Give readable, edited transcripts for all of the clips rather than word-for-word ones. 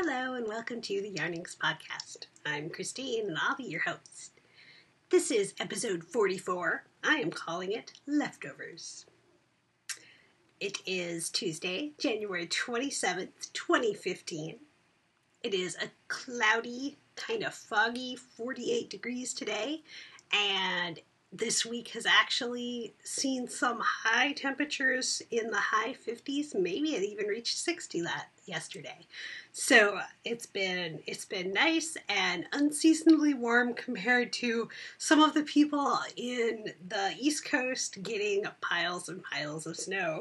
Hello and welcome to the Yarnings Podcast. I'm Christine and I'll be your host. This is episode 44. I am calling it Leftovers. It is Tuesday, January 27th, 2015. It is a cloudy, kind of foggy 48 degrees today, and this week has actually seen some high temperatures in the high 50s. Maybe it even reached 60 yesterday. So it's been nice and unseasonably warm compared to some of the people in the East Coast getting piles and piles of snow.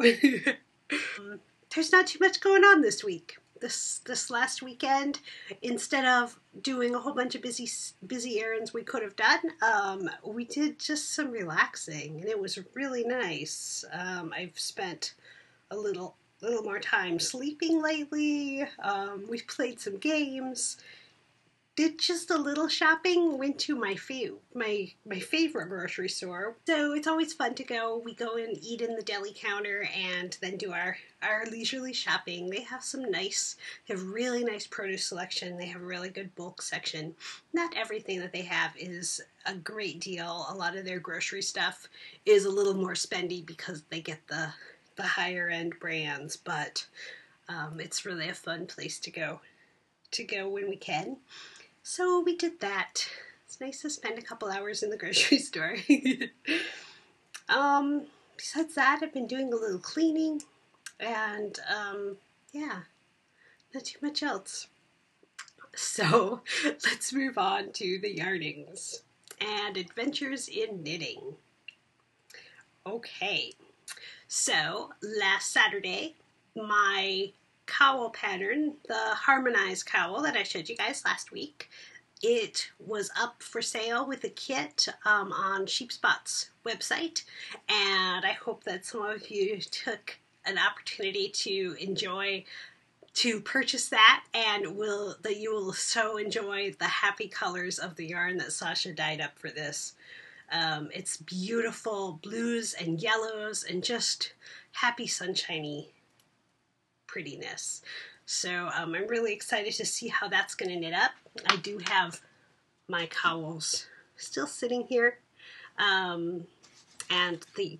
There's not too much going on this week. This last weekend, instead of doing a whole bunch of busy errands we could have done, we did just some relaxing, and it was really nice. I've spent a little more time sleeping lately. We played some games, did just a little shopping, went to my favorite grocery store. So it's always fun to go. We go and eat in the deli counter and then do our leisurely shopping. They have really nice produce selection. They have a really good bulk section. Not everything that they have is a great deal. A lot of their grocery stuff is a little more spendy because they get the higher end brands, but it's really a fun place to go when we can. So we did that. It's nice to spend a couple hours in the grocery store. Besides that, I've been doing a little cleaning, and not too much else. So let's move on to the yarnings and adventures in knitting. Okay, so last Saturday, my cowl pattern, the Harmonize KAL that I showed you guys last week, it was up for sale with a kit on Sheepspot's website, and I hope that some of you took an opportunity to purchase that, and that you will so enjoy the happy colors of the yarn that Sasha dyed up for this. It's beautiful blues and yellows and just happy sunshiny prettiness. So I'm really excited to see how that's going to knit up. I do have my cowls still sitting here. And the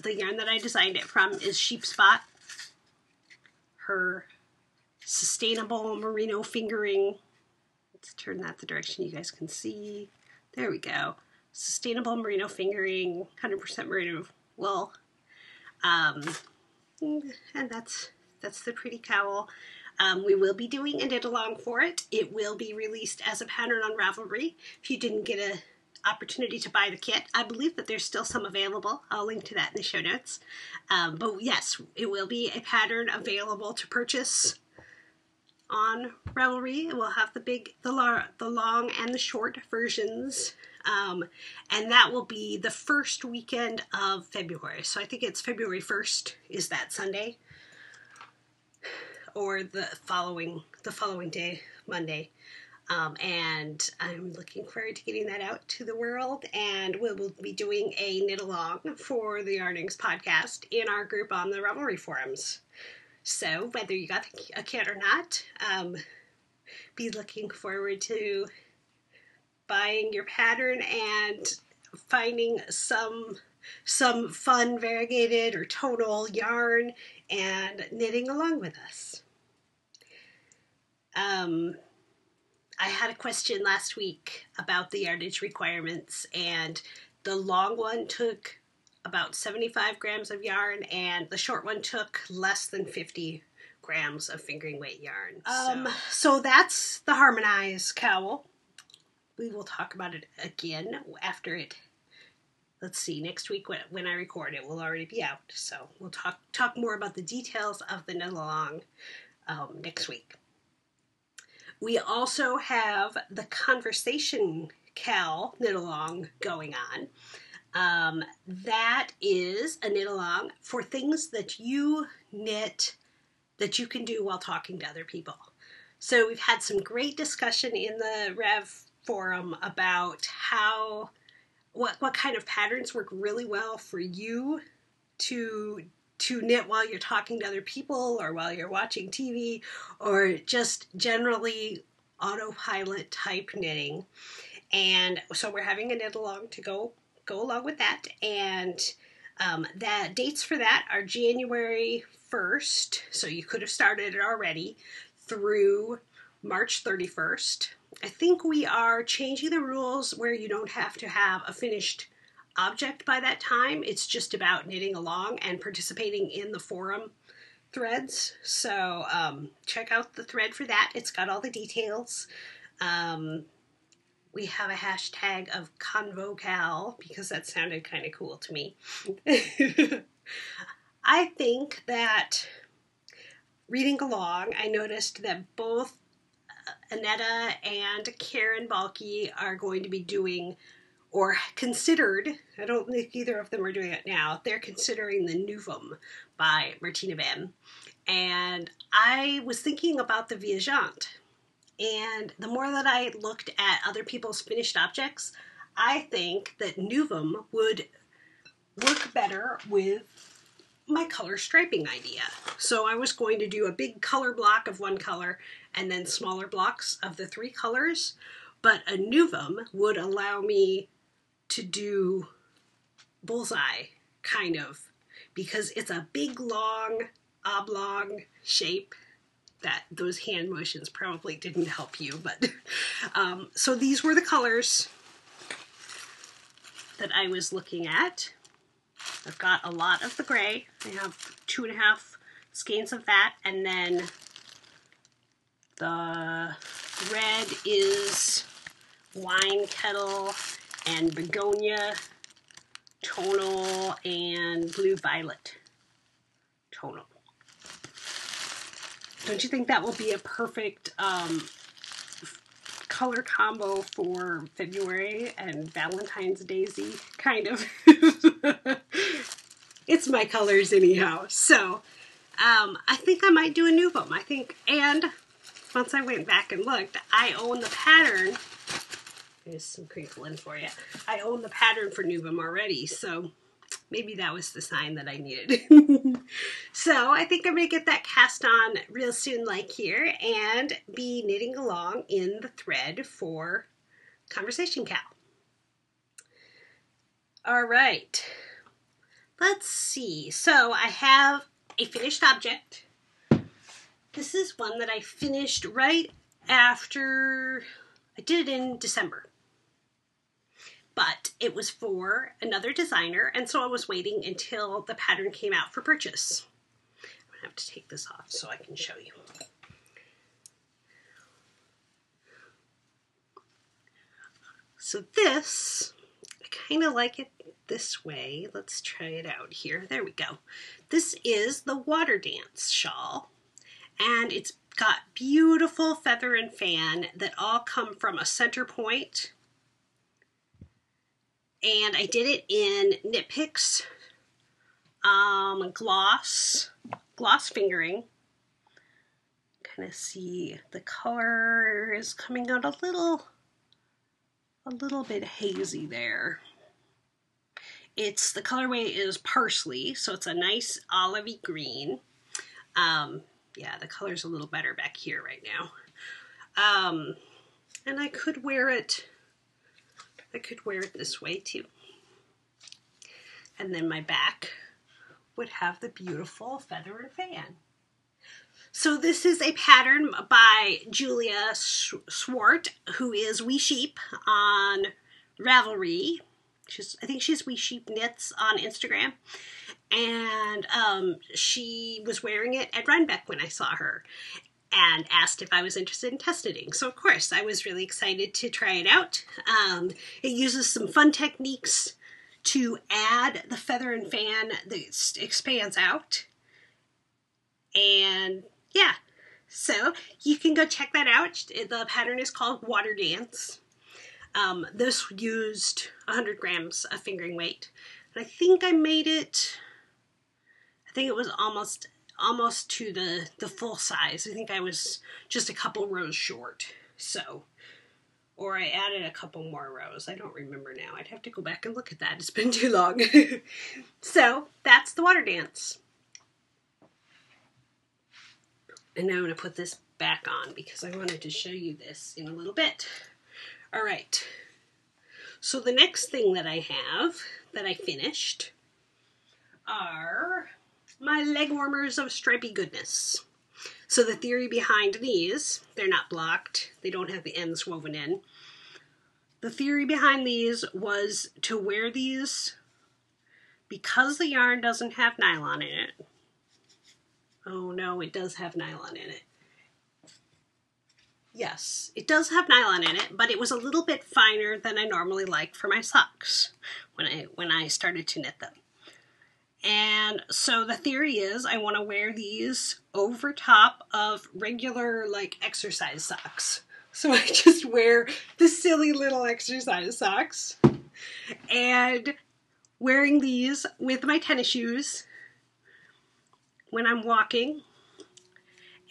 yarn that I designed it from is Sheepspot. Her sustainable merino fingering. Let's turn that the direction you guys can see. There we go. Sustainable merino fingering, 100% merino wool. And that's the pretty cowl. We will be doing a knit along for it. It will be released as a pattern on Ravelry. If you didn't get an opportunity to buy the kit, I believe that there's still some available. I'll link to that in the show notes. But yes, it will be a pattern available to purchase on Ravelry. It will have the long and the short versions. And that will be the first weekend of February. So I think it's February 1st is that Sunday, or the following day, Monday. And I'm looking forward to getting that out to the world, and we will be doing a knit along for the Yarnings Podcast in our group on the Ravelry forums. So whether you got a kit or not, be looking forward to buying your pattern and finding some fun variegated or tonal yarn and knitting along with us. I had a question last week about the yardage requirements, and the long one took about 75 grams of yarn, and the short one took less than 50 grams of fingering weight yarn. So that's the Harmonize KAL. We will talk about it again after it. Let's see, next week when I record it will already be out. So we'll talk more about the details of the knit along next week. We also have the Conversation KAL knit along going on. That is a knit along for things that you knit that you can do while talking to other people. So we've had some great discussion in the Rev forum about what kind of patterns work really well for you to to knit while you're talking to other people or while you're watching TV or just generally autopilot type knitting. And so we're having a knit along to go along with that. And the dates for that are January 1st, so you could have started it already, through March 31st. I think we are changing the rules where you don't have to have a finished object by that time. It's just about knitting along and participating in the forum threads. So check out the thread for that. It's got all the details. We have a hashtag of ConvoCal because that sounded kind of cool to me. I think that reading along, I noticed that both Annetta and Karen Balke are going to be doing, or considered, I don't think either of them are doing it now, they're considering the Novum by Martina Ben. And I was thinking about the Viajante. And the more that I looked at other people's finished objects, I think that Novum would work better with my color striping idea. So I was going to do a big color block of one color and then smaller blocks of the three colors. But a Novum would allow me to do bullseye, kind of, because it's a big, long, oblong shape. That those hand motions probably didn't help you, but so these were the colors that I was looking at. I've got a lot of the gray. I have 2.5 skeins of that, and then the red is wine kettle and begonia tonal and blue violet tonal. Don't you think that will be a perfect color combo for February and Valentine's Daisy, kind of? It's my colors anyhow. So I think I might do a Novum. I think, and once I went back and looked, I own the pattern. There's some crinkling for you. I own the pattern for Novum already, so maybe that was the sign that I needed. So I think I'm going to get that cast on real soon, like here, and be knitting along in the thread for Conversation Cal. All right. Let's see. So I have a finished object. This is one that I finished right after I did it in December. But it was for another designer, and so I was waiting until the pattern came out for purchase. I'm going to have to take this off so I can show you. So this, I kind of like it this way. Let's try it out here. There we go. This is the Water Dance shawl, and it's got beautiful feather and fan that all come from a center point. And I did it in Knit Picks gloss fingering. Kind of see the color is coming out a little bit hazy there. The colorway is Parsley, so it's a nice olivey green. Yeah, the color's a little better back here right now. And I could wear it this way too. And then my back would have the beautiful feather and fan. So this is a pattern by Julia Swart, who is Wee Sheep on Ravelry. I think she's Wee Sheep Knits on Instagram. And she was wearing it at Rhinebeck when I saw her, and asked if I was interested in test knitting. So of course, I was really excited to try it out. It uses some fun techniques to add the feather and fan that expands out. And yeah, so you can go check that out. The pattern is called Water Dance. This used 100 grams of fingering weight. And I think I made it, I think it was almost to the full size. I think I was just a couple rows short. So, or I added a couple more rows. I don't remember now. I'd have to go back and look at that. It's been too long. So that's the Water Dance. And now I'm going to put this back on because I wanted to show you this in a little bit. All right. So the next thing that I have that I finished are my leg warmers of stripy goodness. So the theory behind these, they're not blocked. They don't have the ends woven in. The theory behind these was to wear these because the yarn doesn't have nylon in it. Oh no, it does have nylon in it. Yes, it does have nylon in it, but it was a little bit finer than I normally like for my socks when I started to knit them. And so the theory is I want to wear these over top of regular like exercise socks. So I just wear the silly little exercise socks and wearing these with my tennis shoes when I'm walking.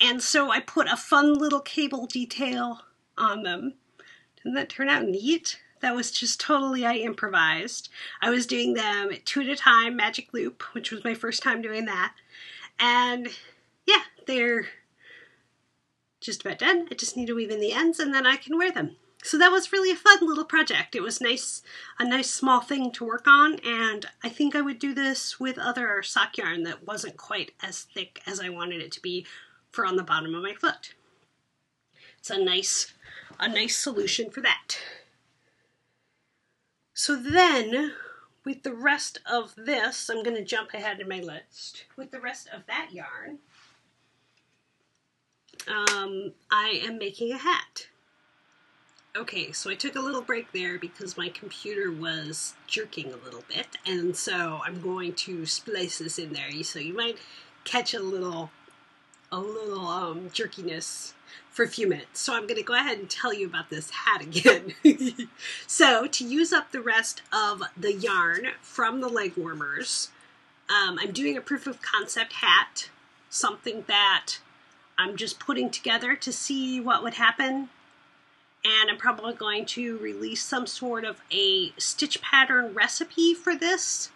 And so I put a fun little cable detail on them. Didn't that turn out neat? That was just totally, I improvised. I was doing them 2 at a time, magic loop, which was my first time doing that. And yeah, they're just about done. I just need to weave in the ends and then I can wear them. So that was really a fun little project. It was nice, a nice small thing to work on, and I think I would do this with other sock yarn that wasn't quite as thick as I wanted it to be for on the bottom of my foot. It's a nice solution for that. So then, with the rest of this, I'm going to jump ahead in my list. With the rest of that yarn, I am making a hat. Okay, so I took a little break there because my computer was jerking a little bit, and so I'm going to splice this in there. So you might catch a little jerkiness for a few minutes. So I'm going to go ahead and tell you about this hat again. So to use up the rest of the yarn from the leg warmers, I'm doing a proof of concept hat, something that I'm just putting together to see what would happen. And I'm probably going to release some sort of a stitch pattern recipe for this.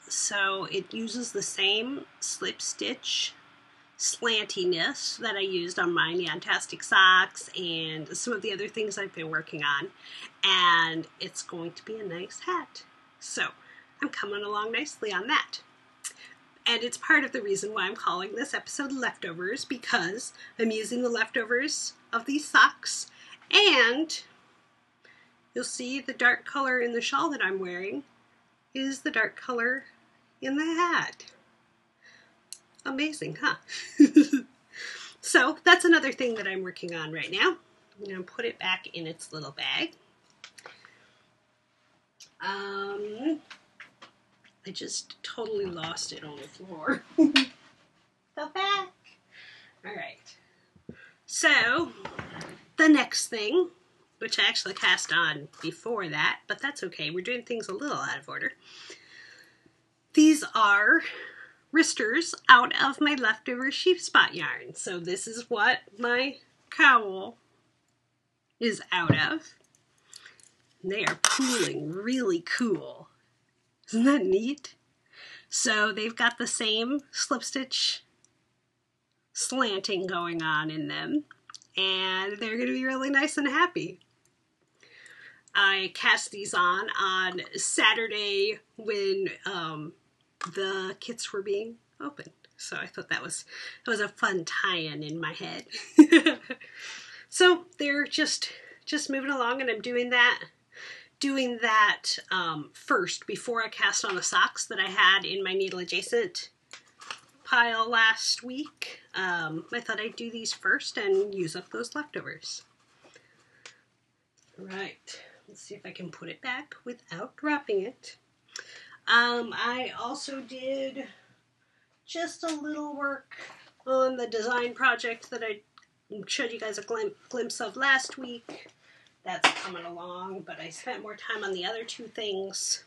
So it uses the same slip stitch slantiness that I used on my Nyantastic socks and some of the other things I've been working on. And it's going to be a nice hat. So I'm coming along nicely on that. And it's part of the reason why I'm calling this episode Leftovers, because I'm using the leftovers of these socks. And you'll see the dark color in the shawl that I'm wearing is the dark color in the hat. Amazing, huh? So that's another thing that I'm working on right now. I'm going to put it back in its little bag. I just totally lost it on the floor. The back. All right. So the next thing, which I actually cast on before that, but that's okay. We're doing things a little out of order. These are wristers out of my leftover sheep spot yarn. So this is what my cowl is out of. And they are pooling really cool. Isn't that neat? So they've got the same slip stitch slanting going on in them. And they're going to be really nice and happy. I cast these on Saturday when the kits were being opened. So I thought that was a fun tie-in in my head. So they're just moving along, and I'm doing that first before I cast on the socks that I had in my needle adjacent pile last week. I thought I'd do these first and use up those leftovers. Right, let's see if I can put it back without dropping it. I also did just a little work on the design project that I showed you guys a glimpse of last week. That's coming along, but I spent more time on the other two things.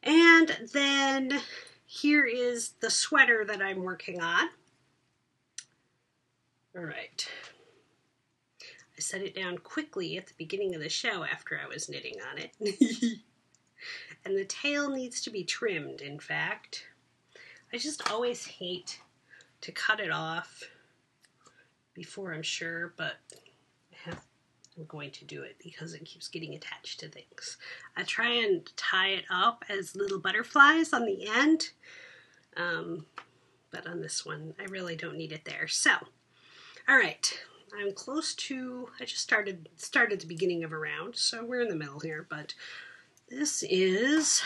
And then here is the sweater that I'm working on. All right. I set it down quickly at the beginning of the show after I was knitting on it. And the tail needs to be trimmed, in fact. I just always hate to cut it off before, I'm sure, but I'm going to do it because it keeps getting attached to things. I try and tie it up as little butterflies on the end, but on this one, I really don't need it there. So, all right, I'm close to, I just started the beginning of a round, so we're in the middle here, but this is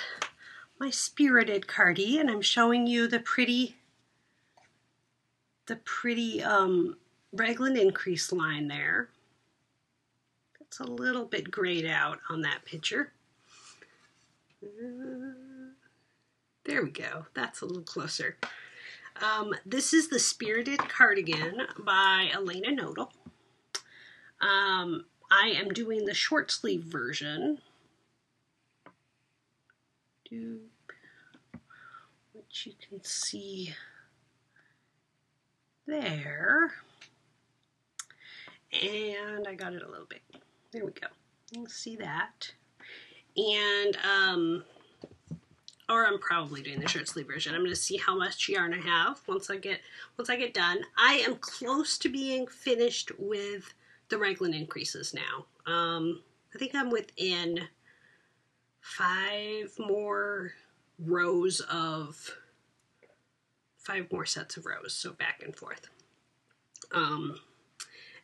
my Spirited cardie, and I'm showing you the pretty raglan increase line there. It's a little bit grayed out on that picture. There we go. That's a little closer. This is the Spirited Cardigan by Elena Nodal. I am doing the short sleeve version. Which you can see there. And I got it a little bit. There we go. You can see that. And, or I'm probably doing the short sleeve version. I'm going to see how much yarn I have once I get done. I am close to being finished with the raglan increases now. I think I'm within 5 more sets of rows, so back and forth.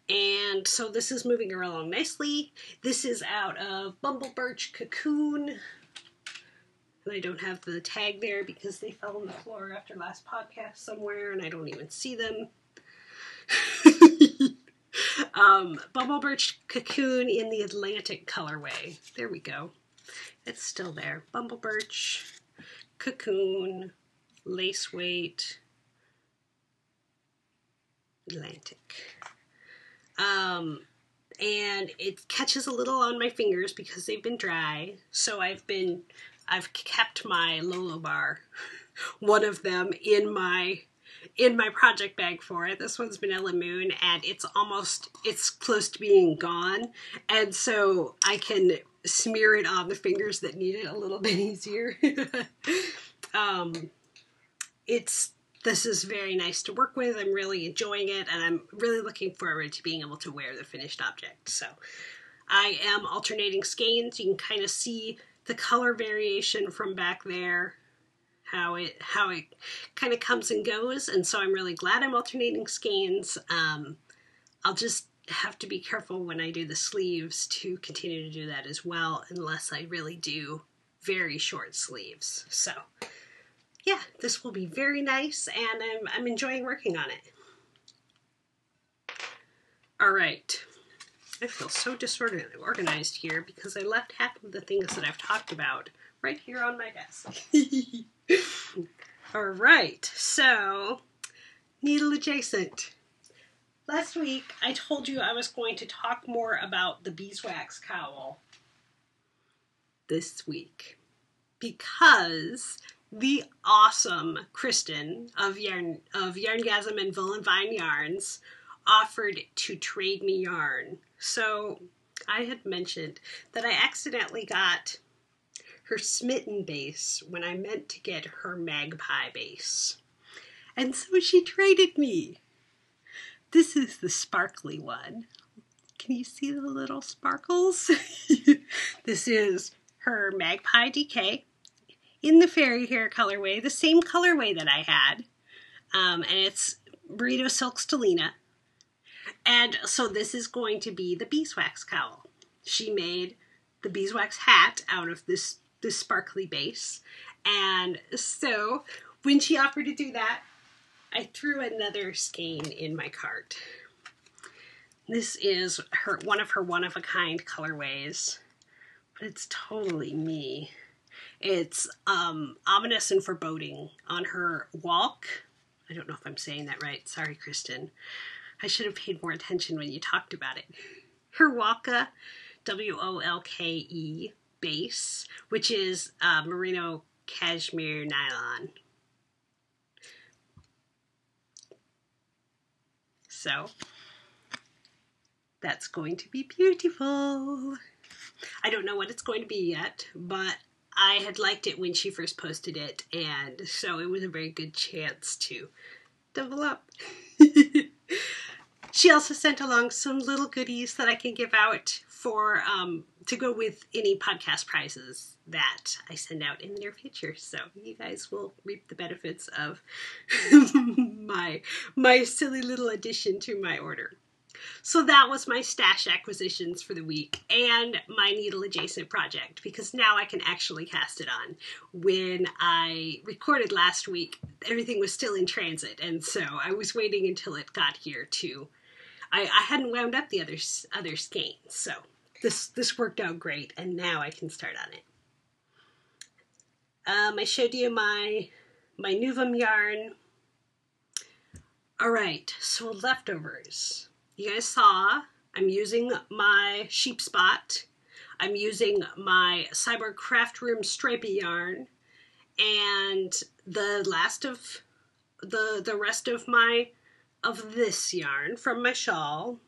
And so this is moving along nicely. This is out of Bumble Birch Cocoon. And I don't have the tag there because they fell on the floor after last podcast somewhere and I don't even see them. Bumble Birch Cocoon in the Atlantic colorway. There we go. It's still there. Bumble Birch Cocoon, lace weight, Atlantic. And it catches a little on my fingers because they've been dry. So I've kept my Lolo bar, one of them, in my project bag for it. This one's Vanilla Moon, and it's close to being gone. And so I can smear it on the fingers that need it a little bit easier. This is very nice to work with. I'm really enjoying it, and I'm really looking forward to being able to wear the finished object. So I am alternating skeins. You can kind of see the color variation from back there, how it kind of comes and goes, and so I'm really glad I'm alternating skeins. I'll just have to be careful when I do the sleeves to continue to do that as well, unless I really do very short sleeves. So yeah, this will be very nice, and I'm enjoying working on it. All right. I feel so disorganized here because I left half of the things that I've talked about right here on my desk. All right, so needle adjacent. Last week, I told you I was going to talk more about the beeswax cowl this week because the awesome Kristen of Yarngasm and Vine Yarns offered to trade me yarn. So I had mentioned that I accidentally got her Smitten base when I meant to get her Magpie base. And so she traded me. This is the sparkly one. Can you see the little sparkles? This is her Magpie DK in the fairy hair colorway, the same colorway that I had. And it's Burrito Silk Stellina. And so this is going to be the beeswax cowl. She made the beeswax hat out of this sparkly base. And so when she offered to do that, I threw another skein in my cart. This is one of her one-of-a-kind colorways, but it's totally me. It's ominous and foreboding on her walk. I don't know if I'm saying that right. Sorry, Kristen. I should have paid more attention when you talked about it. Her Wolke, W-O-L-K-E base, which is merino cashmere nylon. So that's going to be beautiful. I don't know what it's going to be yet, but I had liked it when she first posted it, and so it was a very good chance to Double up. She also sent along some little goodies that I can give out for to go with any podcast prizes that I send out in the near future. So you guys will reap the benefits of my silly little addition to my order. So that was my stash acquisitions for the week and my needle adjacent project, because now I can actually cast it on. When I recorded last week, everything was still in transit, and so I was waiting until it got here to... I hadn't wound up the other skeins, so this worked out great, and now I can start on it. I showed you my Nuvum yarn. All right, so leftovers. You guys saw I'm using my sheep spot. I'm using my Cyber Craft Room stripey yarn, and the rest of this yarn from my shawl.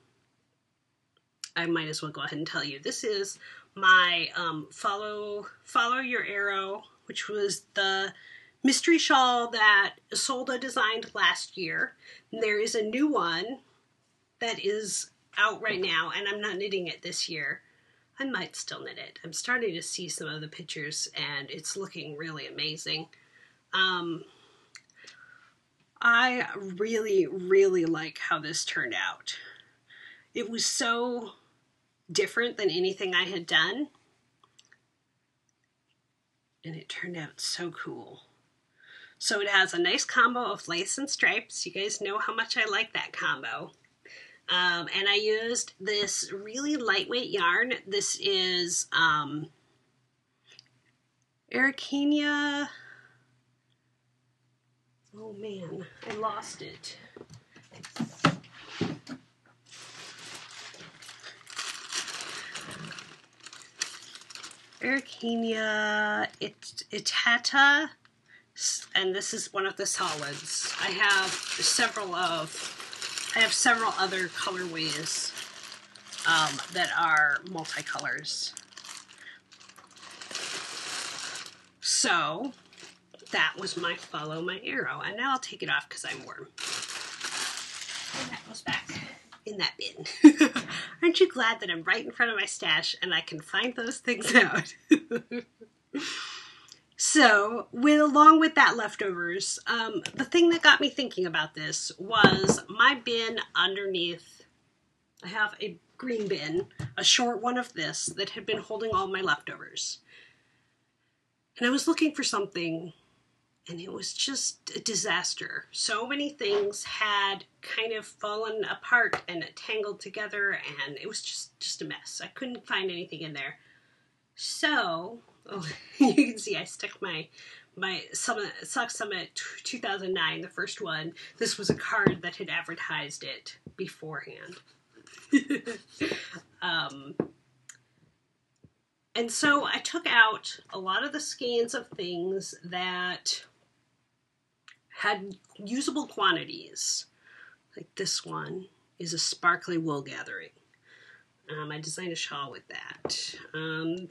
I might as well go ahead and tell you. This is my Follow Your Arrow, which was the mystery shawl that Isolde designed last year. And there is a new one that is out right now, and I'm not knitting it this year. I might still knit it. I'm starting to see some of the pictures, and it's looking really amazing. I really, really like how this turned out. It was so different than anything I had done, and it turned out so cool. So it has a nice combo of lace and stripes. You guys know how much I like that combo. And I used this really lightweight yarn. This is Araucania. Oh man, I lost it. Araucania Itata, and this is one of the solids. I have several other colorways that are multicolors. So that was my Follow My Arrow, and now I'll take it off because I'm warm. And that goes back in that bin. Aren't you glad that I'm right in front of my stash and I can find those things out? So, along with that leftovers, the thing that got me thinking about this was my bin underneath. I have a green bin, a short one of this, that had been holding all my leftovers. And I was looking for something, and it was just a disaster. So many things had kind of fallen apart and tangled together, and it was just a mess. I couldn't find anything in there. So... oh, you can see I stuck my Sock Summit 2009, the first one. This was a card that had advertised it beforehand. And so I took out a lot of the skeins of things that had usable quantities. Like this one is a sparkly wool gathering. I designed a shawl with that.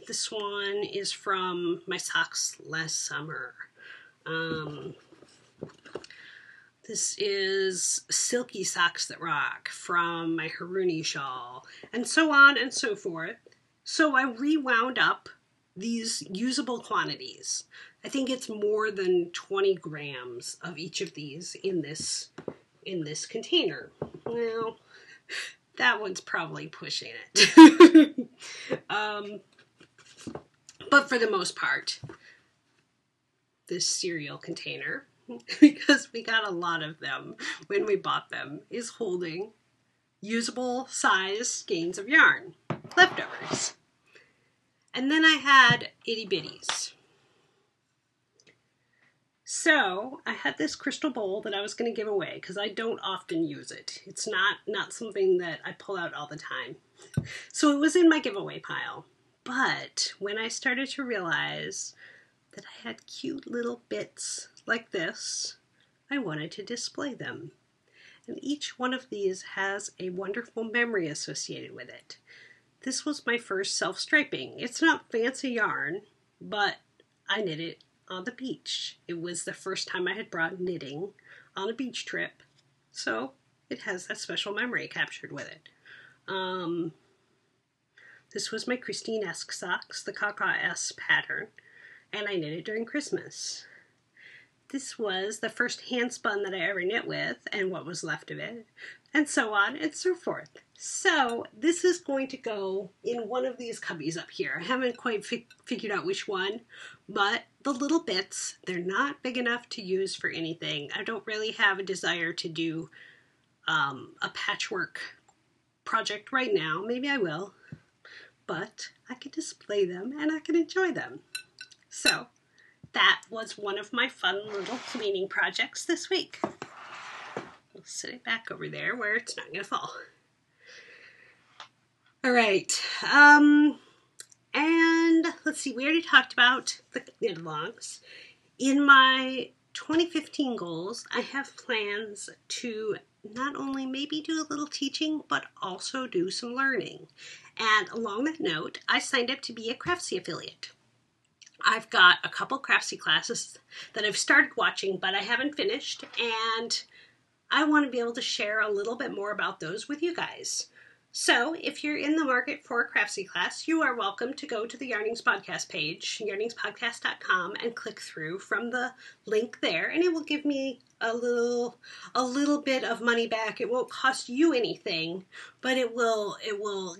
This one is from my socks last summer. This is Silky Socks That Rock from my Haruni shawl, and so on and so forth. So I rewound up these usable quantities. I think it's more than 20 grams of each of these in this container. Well, that one's probably pushing it. But for the most part, this cereal container, because we got a lot of them when we bought them, is holding usable size skeins of yarn, leftovers. And then I had itty bitties. So I had this crystal bowl that I was going to give away because I don't often use it. It's not something that I pull out all the time. So it was in my giveaway pile. But when I started to realize that I had cute little bits like this, I wanted to display them. And each one of these has a wonderful memory associated with it. This was my first self-striping. It's not fancy yarn, but I knit it on the beach. It was the first time I had brought knitting on a beach trip, so it has that special memory captured with it. This was my Christine-esque socks, the Kaka-S pattern, and I knit it during Christmas. This was the first hand spun that I ever knit with, and what was left of it, and so on and so forth. So this is going to go in one of these cubbies up here. I haven't quite figured out which one, but the little bits, they're not big enough to use for anything. I don't really have a desire to do a patchwork project right now. Maybe I will, but I can display them and I can enjoy them. So that was one of my fun little cleaning projects this week. We'll set it back over there where it's not going to fall. All right. And let's see, we already talked about the knit-alongs. In my 2015 goals, I have plans to not only maybe do a little teaching, but also do some learning. And along that note, I signed up to be a Craftsy affiliate. I've got a couple Craftsy classes that I've started watching, but I haven't finished, and I want to be able to share a little bit more about those with you guys. So if you're in the market for a Craftsy class, you are welcome to go to the Yarnings Podcast page, yarningspodcast.com, and click through from the link there, and it will give me a little bit of money back. It won't cost you anything, but it will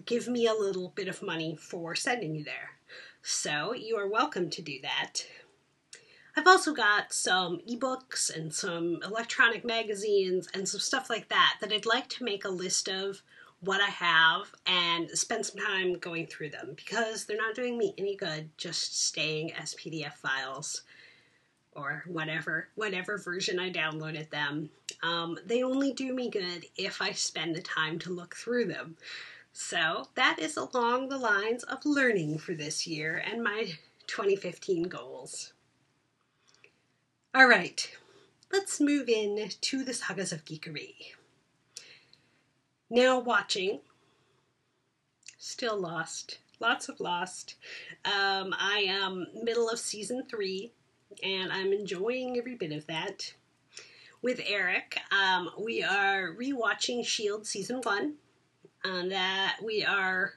give me a little bit of money for sending you there. So you are welcome to do that. I've also got some ebooks and some electronic magazines and some stuff like that I'd like to make a list of what I have and spend some time going through them, because they're not doing me any good just staying as PDF files or whatever version I downloaded them. They only do me good if I spend the time to look through them. So that is along the lines of learning for this year and my 2015 goals. All right, let's move in to the sagas of geekery. Now watching, still Lost, lots of Lost. I am middle of season 3, and I'm enjoying every bit of that. With Eric, we are rewatching S.H.I.E.L.D. season 1, and that we are,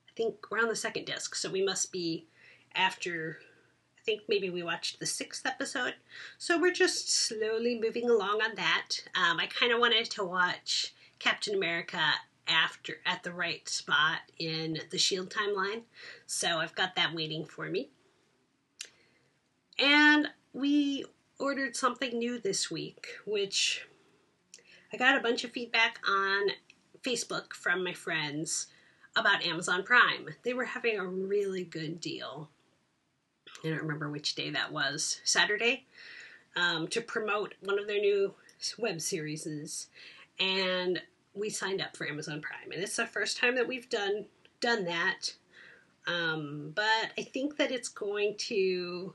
I think we're on the second disc, so we must be after, I think maybe we watched the 6th episode. So we're just slowly moving along on that. I kind of wanted to watch Captain America at the right spot in the S.H.I.E.L.D. timeline, so I've got that waiting for me. And we ordered something new this week, which I got a bunch of feedback on Facebook from my friends about Amazon Prime. They were having a really good deal. I don't remember which day that was, Saturday, to promote one of their new web series, and we signed up for Amazon Prime, and it's the first time that we've done that. But I think that it's going to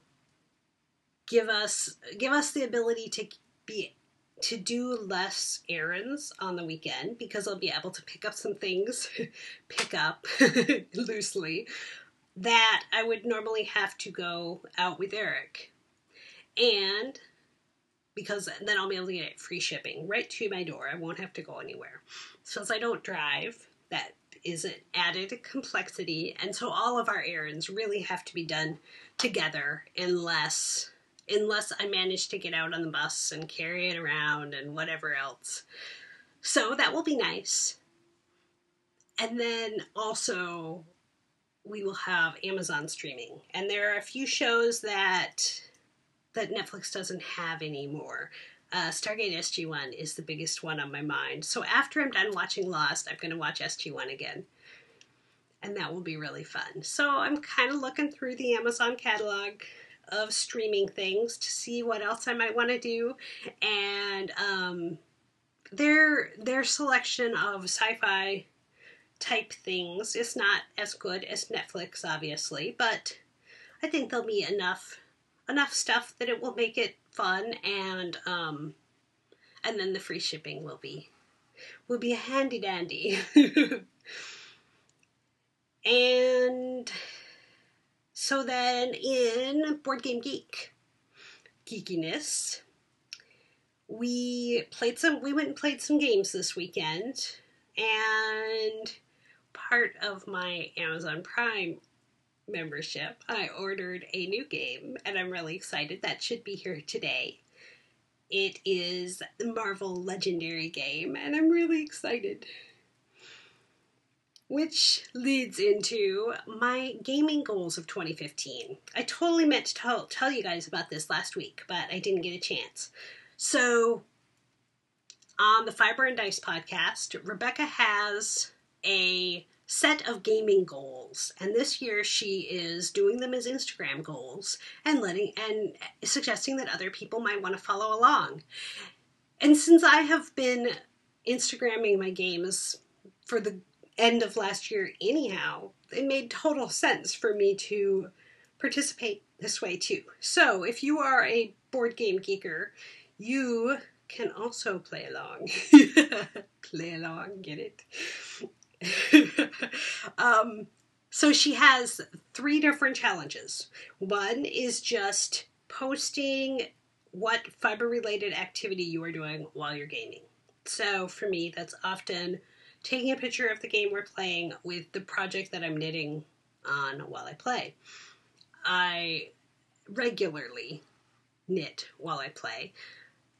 give us the ability to do less errands on the weekend, because I'll be able to pick up some things, loosely, that I would normally have to go out with Eric. And because then I'll be able to get free shipping right to my door. I won't have to go anywhere. So as I don't drive, that is an added complexity. And so all of our errands really have to be done together unless I manage to get out on the bus and carry it around and whatever else. So that will be nice. And then also we will have Amazon streaming. And there are a few shows that Netflix doesn't have anymore. Stargate SG-1 is the biggest one on my mind. So after I'm done watching Lost, I'm going to watch SG-1 again. And that will be really fun. So I'm kind of looking through the Amazon catalog of streaming things to see what else I might want to do. And their selection of sci-fi type things is not as good as Netflix, obviously. But I think there'll be enough stuff that it will make it fun, and then the free shipping will be a handy dandy. And so then in Board Game Geekiness, We went and played some games this weekend, and part of my Amazon Prime membership, I ordered a new game, and I'm really excited. That should be here today. It is the Marvel Legendary game, and I'm really excited. Which leads into my gaming goals of 2015. I totally meant to tell you guys about this last week, but I didn't get a chance. So, on the Fiber and Dice podcast, Rebecca has a set of gaming goals, and this year she is doing them as Instagram goals and suggesting that other people might want to follow along. And since I have been Instagramming my games for the end of last year anyhow, it made total sense for me to participate this way too. So if you are a board game geeker, you can also play along. Play along, get it? So she has 3 different challenges. One is just posting what fiber-related activity you are doing while you're gaming. So for me, that's often taking a picture of the game we're playing with the project that I'm knitting on while I play. I regularly knit while I play.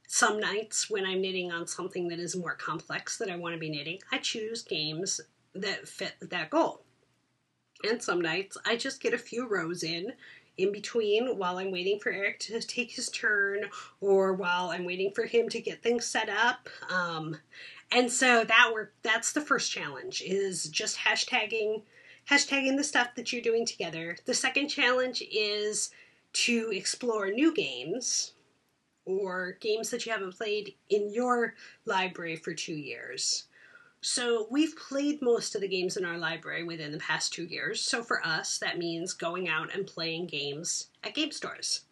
Some nights when I'm knitting on something that is more complex that I want to be knitting, I choose games that fit that goal. And some nights I just get a few rows in between while I'm waiting for Eric to take his turn or while I'm waiting for him to get things set up. And so that's the first challenge, is just hashtagging the stuff that you're doing together. The second challenge is to explore new games or games that you haven't played in your library for 2 years. So we've played most of the games in our library within the past 2 years. So for us, that means going out and playing games at game stores.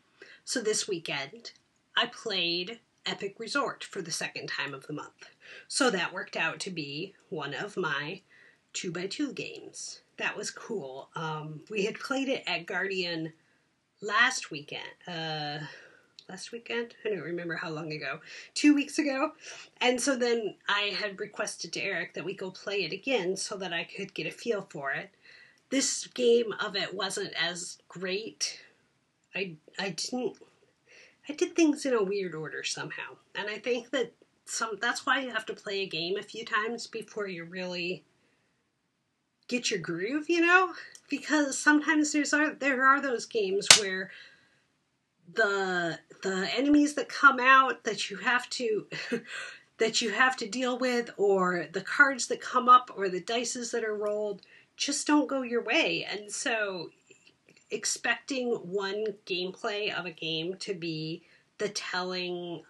So this weekend, I played Epic Resort for the second time of the month. So that worked out to be one of my 2x2 games. That was cool. We had played it at Guardian last weekend. I don't remember how long ago. 2 weeks ago. And so then I had requested to Eric that we go play it again so that I could get a feel for it. This game of it wasn't as great. I did things in a weird order somehow. And I think that's why you have to play a game a few times before you really get your groove, Because sometimes there are those games where the enemies that come out that you have to deal with, or the cards that come up, or the dices that are rolled just don't go your way. And so expecting one gameplay of a game to be the telling,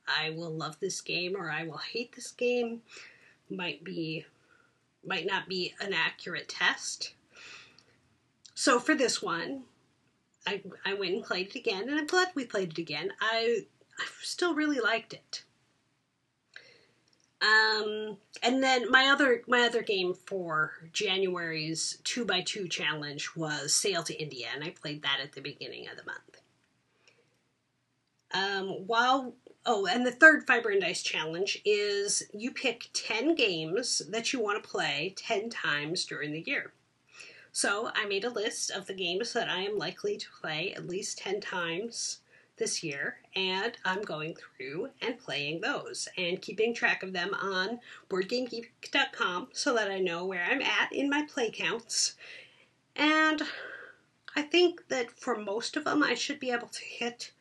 I will love this game or I will hate this game, might not be an accurate test. So for this one, I went and played it again, and I'm glad we played it again. I still really liked it. And then my other game for January's 2x2 challenge was Sail to India, and I played that at the beginning of the month. And the third Fiber and Dice challenge is you pick 10 games that you want to play 10 times during the year. So I made a list of the games that I am likely to play at least 10 times this year, and I'm going through and playing those and keeping track of them on BoardGameGeek.com so that I know where I'm at in my play counts. And I think that for most of them, I should be able to hit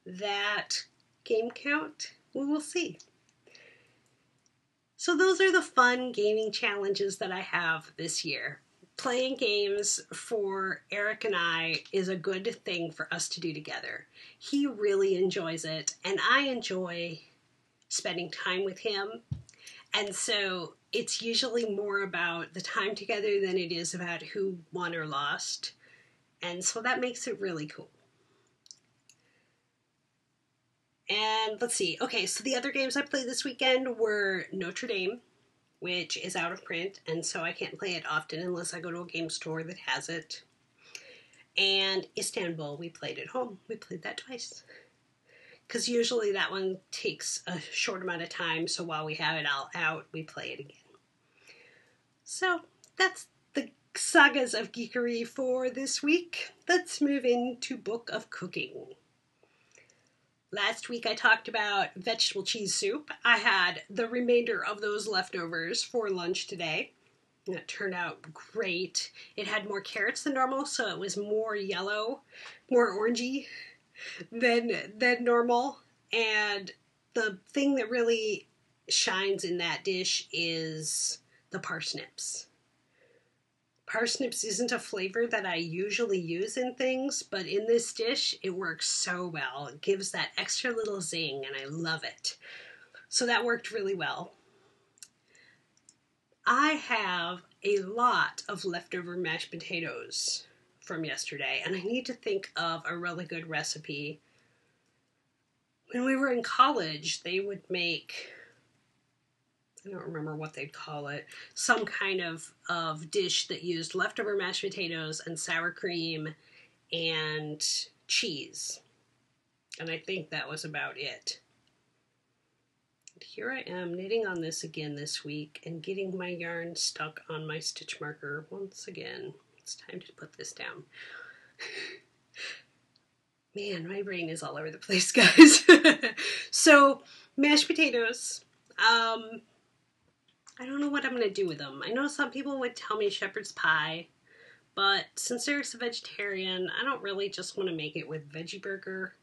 that game count. We will see. So those are the fun gaming challenges that I have this year. Playing games for Eric and I is a good thing for us to do together. He really enjoys it, and I enjoy spending time with him. And so it's usually more about the time together than it is about who won or lost. And so that makes it really cool. And let's see. Okay, so the other games I played this weekend were Notre Dame, which is out of print, and so I can't play it often unless I go to a game store that has it. And Istanbul, we played at home. We played that twice. because usually that one takes a short amount of time, so while we have it all out, we play it again. So that's the sagas of geekery for this week. Let's move into Book of Cooking. Last week I talked about vegetable cheese soup. I had the remainder of those leftovers for lunch today. It turned out great. It had more carrots than normal, so it was more yellow, more orangey than normal. And the thing that really shines in that dish is the parsnips. Parsnips isn't a flavor that I usually use in things, but in this dish, it works so well. It gives that extra little zing, and I love it. So that worked really well. I have a lot of leftover mashed potatoes from yesterday, and I need to think of a really good recipe. When we were in college, they would make, I don't remember what they'd call it, some kind of dish that used leftover mashed potatoes and sour cream and cheese. And I think that was about it. And here I am knitting on this again this week and getting my yarn stuck on my stitch marker once again. It's time to put this down. Man, my brain is all over the place, guys. So, mashed potatoes. I don't know what I'm going to do with them. I know some people would tell me shepherd's pie, but since Eric's a vegetarian, I don't really just want to make it with veggie burger,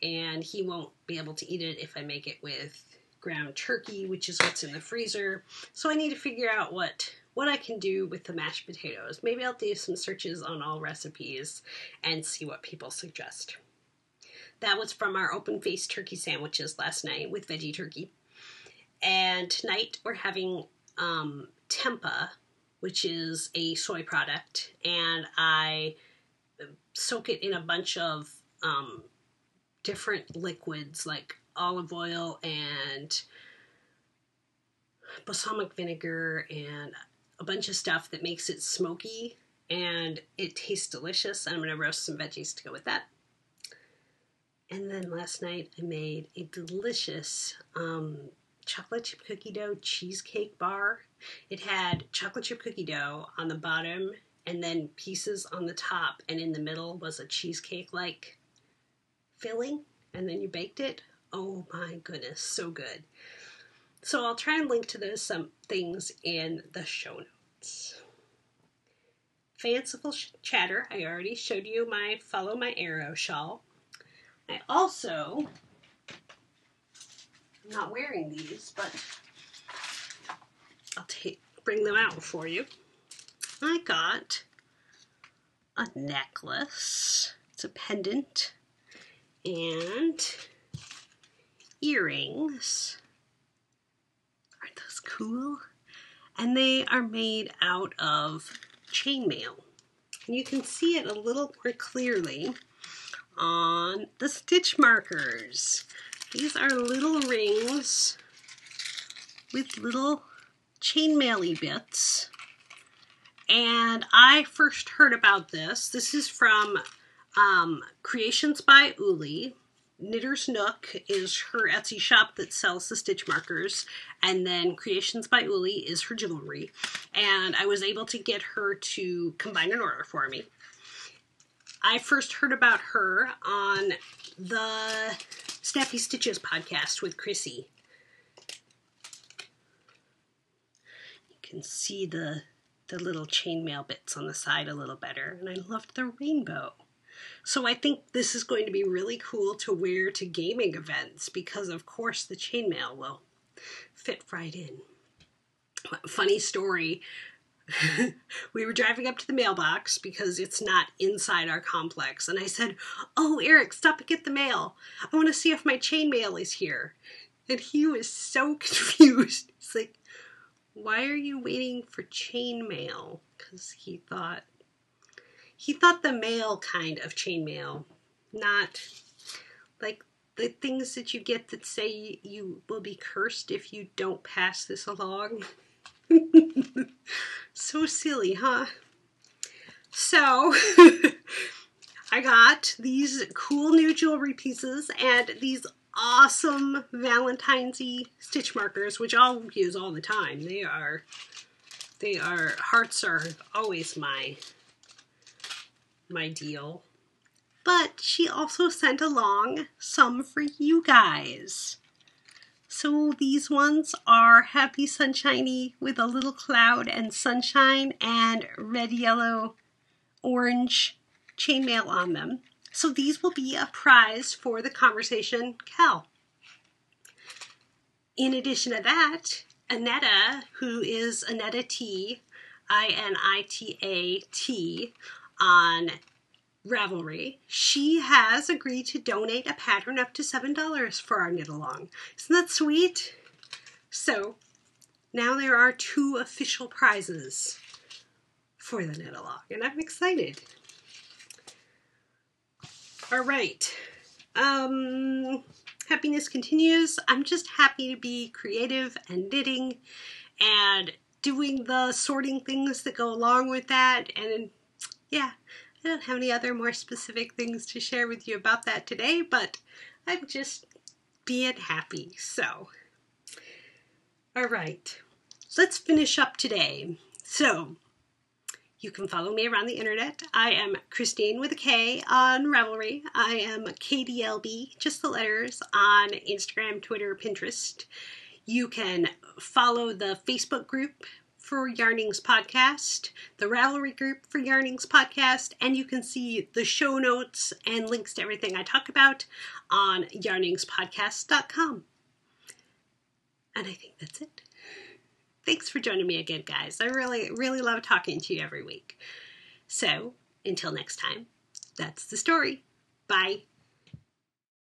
and he won't be able to eat it if I make it with ground turkey, which is what's in the freezer. So I need to figure out what I can do with the mashed potatoes. Maybe I'll do some searches on all recipes and see what people suggest. That was from our open-faced turkey sandwiches last night with veggie turkey. And tonight we're having tempeh, which is a soy product, and I soak it in a bunch of different liquids like olive oil and balsamic vinegar and a bunch of stuff that makes it smoky, and it tastes delicious. And I'm going to roast some veggies to go with that. And then last night I made a delicious chocolate chip cookie dough cheesecake bar. It had chocolate chip cookie dough on the bottom and then pieces on the top, and in the middle was a cheesecake-like filling, and then you baked it. Oh my goodness, so good. So I'll try and link to those some things in the show notes. Fanciful chatter, I already showed you my Follow My Arrow shawl. I also, I'm not wearing these, but I'll bring them out for you. I got a necklace. It's a pendant and earrings. Aren't those cool? And they are made out of chainmail. And you can see it a little more clearly on the stitch markers. These are little rings with little chainmail-y bits. And I first heard about this. This is from Creations by Uli. Knitter's Nook is her Etsy shop that sells the stitch markers, and then Creations by Uli is her jewelry. And I was able to get her to combine an order for me. I first heard about her on the Snappy Stitches podcast with Chrissy. You can see the little chainmail bits on the side a little better, and I loved the rainbow. So I think this is going to be really cool to wear to gaming events because, of course, the chainmail will fit right in. Funny story. We were driving up to the mailbox because it's not inside our complex. And I said, "Oh, Eric, stop and get the mail. I want to see if my chainmail is here." And he was so confused. He's like, "Why are you waiting for chainmail?" Because he thought the mail kind of chainmail, not like the things that you get that say you will be cursed if you don't pass this along. So silly, huh? So I got these cool new jewelry pieces and these awesome Valentine's-y stitch markers, which I'll use all the time. Hearts are always my deal. But she also sent along some for you guys. So these ones are Happy Sunshiny with a little cloud and sunshine and red, yellow, orange chainmail on them. So these will be a prize for the Conversation KAL. In addition to that, Annetta, who is Annetta T, INITAT, on Ravelry, she has agreed to donate a pattern up to $7 for our knit along. Isn't that sweet? So now there are 2 official prizes for the knit along, and I'm excited. All right. Happiness continues. I'm just happy to be creative and knitting and doing the sorting things that go along with that. And yeah, I don't have any other more specific things to share with you about that today, but I'm just being happy. So, all right, let's finish up today. So, you can follow me around the internet. I am Christine with a K on Ravelry. I am KDLB, just the letters, on Instagram, Twitter, Pinterest. You can follow the Facebook group for Yarnings Podcast, the Ravelry group for Yarnings Podcast, and you can see the show notes and links to everything I talk about on yarningspodcast.com. And I think that's it. Thanks for joining me again, guys. I really, really love talking to you every week. So, until next time, that's the story. Bye.